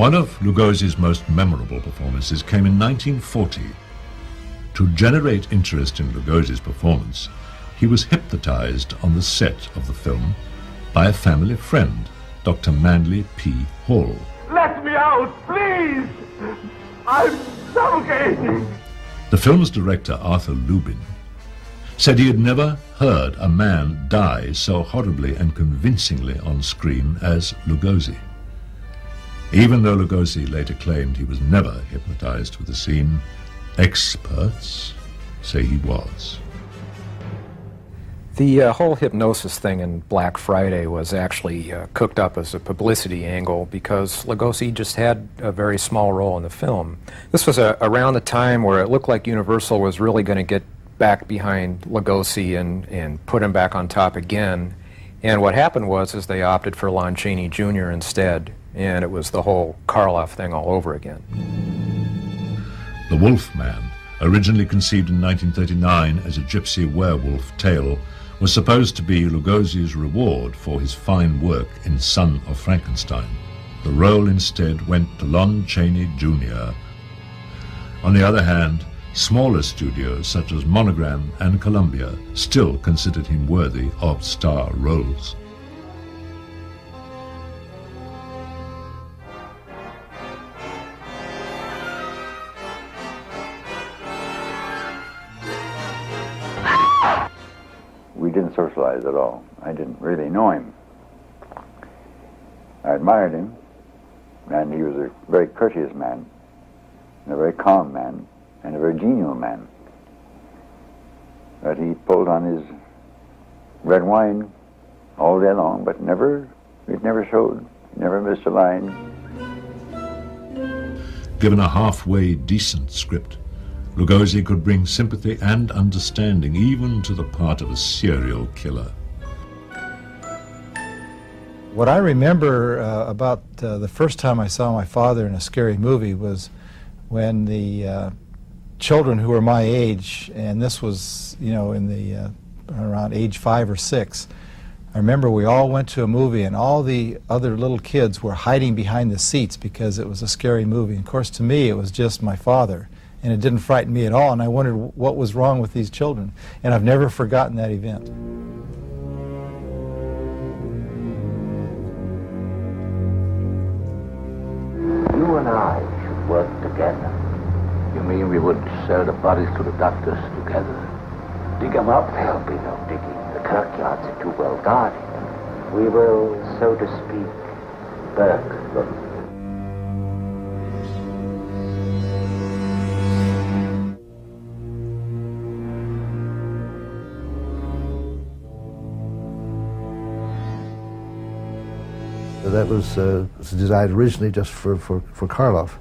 One of Lugosi's most memorable performances came in 1940. To generate interest in Lugosi's performance, he was hypnotized on the set of the film by a family friend, Dr. Manly P. Hall. Let me out, please! I'm suffocating! The film's director, Arthur Lubin, said he had never heard a man die so horribly and convincingly on screen as Lugosi. Even though Lugosi later claimed he was never hypnotized with the scene, experts say he was. The whole hypnosis thing in Black Friday was actually cooked up as a publicity angle because Lugosi just had a very small role in the film. This was around the time where it looked like Universal was really going to get back behind Lugosi and put him back on top again. And what happened was they opted for Lon Chaney Jr. instead, and it was the whole Karloff thing all over again. The Wolf Man, originally conceived in 1939 as a gypsy werewolf tale, was supposed to be Lugosi's reward for his fine work in Son of Frankenstein. The role instead went to Lon Chaney Jr. On the other hand, smaller studios such as Monogram and Columbia still considered him worthy of star roles. We didn't socialize at all. I didn't really know him. I admired him, and he was a very courteous man, and a very calm man, and a very genial man. But he pulled on his red wine all day long, but it never showed. He never missed a line. Given a halfway decent script, Lugosi could bring sympathy and understanding even to the part of a serial killer. What I remember about the first time I saw my father in a scary movie was when the children who were my age, and this was, in the around age 5 or 6, I remember we all went to a movie and all the other little kids were hiding behind the seats because it was a scary movie. And of course, to me, it was just my father. And it didn't frighten me at all, and I wondered what was wrong with these children. And I've never forgotten that event. You and I should work together. You mean we would sell the bodies to the doctors together? Dig them up? There'll be no digging. The kirkyards are too well guarded. We will, so to speak, burg them. That was designed originally just for Karloff.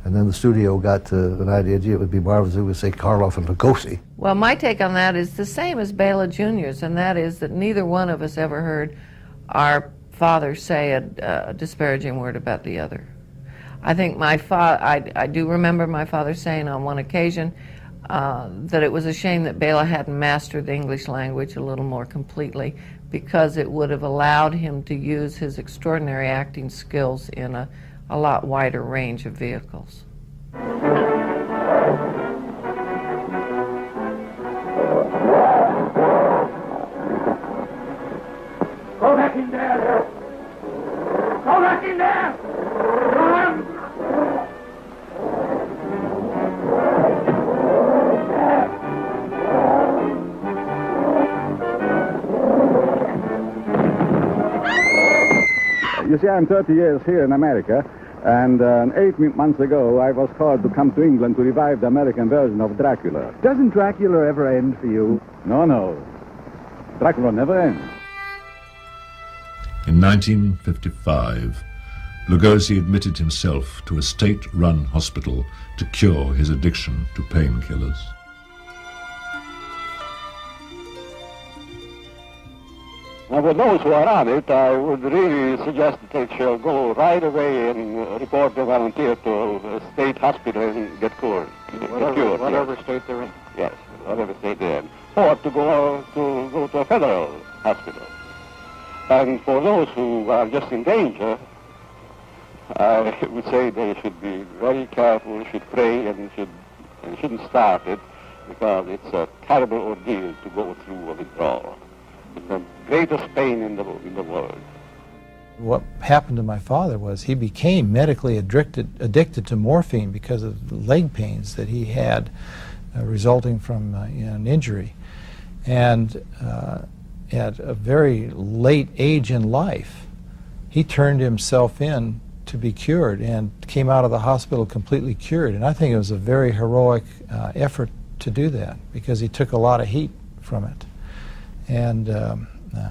And then the studio got an idea it would be marvelous if we would say Karloff and Lugosi. Well, my take on that is the same as Bela Jr.'s, and that is that neither one of us ever heard our father say a disparaging word about the other. I think I do remember my father saying on one occasion that it was a shame that Bela hadn't mastered the English language a little more completely, because it would have allowed him to use his extraordinary acting skills in a lot wider range of vehicles. Go back in there! Go back in there! Run! You see, I'm 30 years here in America, and 8 months ago I was called to come to England to revive the American version of Dracula. Doesn't Dracula ever end for you? No. Dracula never ends. In 1955, Lugosi admitted himself to a state-run hospital to cure his addiction to painkillers. Now, for those who are on it, I would really suggest that they shall go right away and report their volunteer to a state hospital and get cured. Whatever state they're in. Yes, whatever state they're in. Or to go to a federal hospital. And for those who are just in danger, I would say they should be very careful, should pray, and shouldn't start it, because it's a terrible ordeal to go through a withdrawal. It's the greatest pain in the world. What happened to my father was he became medically addicted to morphine because of the leg pains that he had resulting from an injury. And at a very late age in life, he turned himself in to be cured and came out of the hospital completely cured. And I think it was a very heroic effort to do that, because he took a lot of heat from it. And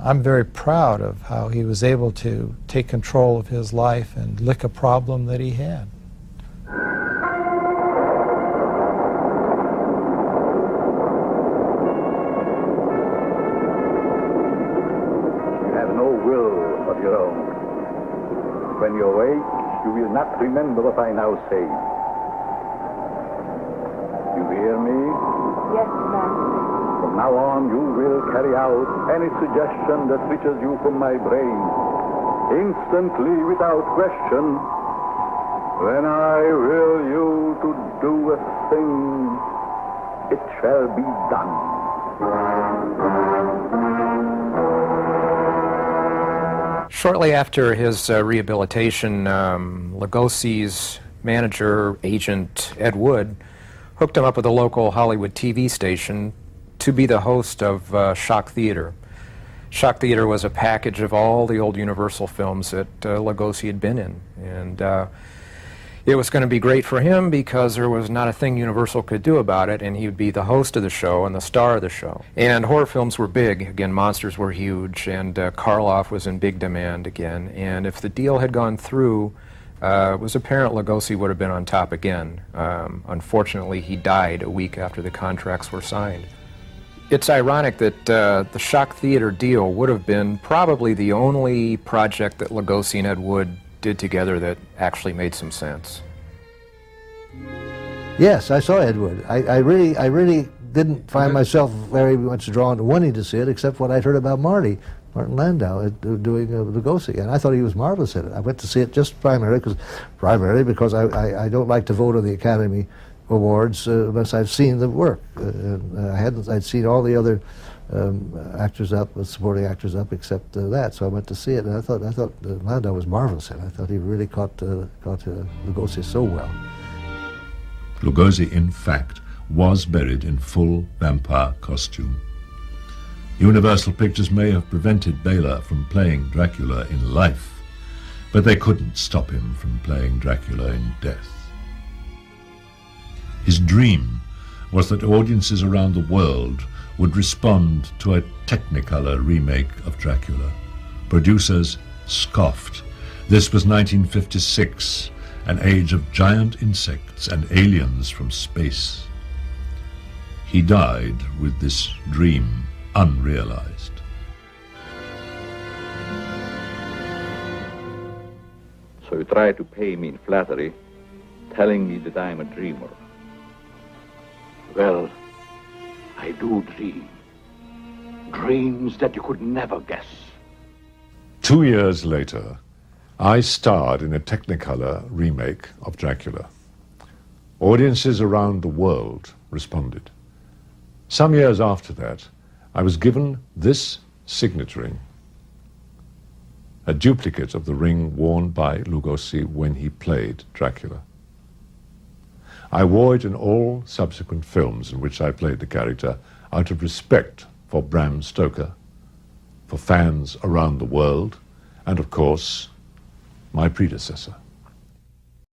I'm very proud of how he was able to take control of his life and lick a problem that he had. You have no will of your own. When you awake, you will not remember what I now say. You hear me? Yes, Master. From now on, you will carry out any suggestion that reaches you from my brain, instantly, without question. When I will you to do a thing, it shall be done. Shortly after his rehabilitation, Lugosi's manager, agent Ed Wood, hooked him up with a local Hollywood TV station to be the host of Shock Theater. Shock Theater was a package of all the old Universal films that Lugosi had been in. And it was going to be great for him because there was not a thing Universal could do about it, and he would be the host of the show and the star of the show. And horror films were big. Again, monsters were huge, and Karloff was in big demand again. And if the deal had gone through, it was apparent Lugosi would have been on top again. Unfortunately, he died a week after the contracts were signed. It's ironic that the Shock Theater deal would have been probably the only project that Lugosi and Ed Wood did together that actually made some sense. Yes, I saw Ed Wood. I really didn't find myself very much drawn to wanting to see it, except what I'd heard about Martin Landau doing Lugosi, and I thought he was marvelous in it. I went to see it just primarily because I don't like to vote on the Academy Awards unless I've seen the work. I'd seen all the other actors up, supporting actors up, except that. So I went to see it, and I thought Landau was marvelous in it. I thought he really caught Lugosi so well. Lugosi, in fact, was buried in full vampire costume. Universal Pictures may have prevented Bela from playing Dracula in life, but they couldn't stop him from playing Dracula in death. His dream was that audiences around the world would respond to a Technicolor remake of Dracula. Producers scoffed. This was 1956, an age of giant insects and aliens from space. He died with this dream unrealized. So you try to pay me in flattery, telling me that I'm a dreamer. Well, I do dream. Dreams that you could never guess. 2 years later, I starred in a Technicolor remake of Dracula. Audiences around the world responded. Some years after that, I was given this signet ring, a duplicate of the ring worn by Lugosi when he played Dracula. I wore it in all subsequent films in which I played the character out of respect for Bram Stoker, for fans around the world, and of course, my predecessor.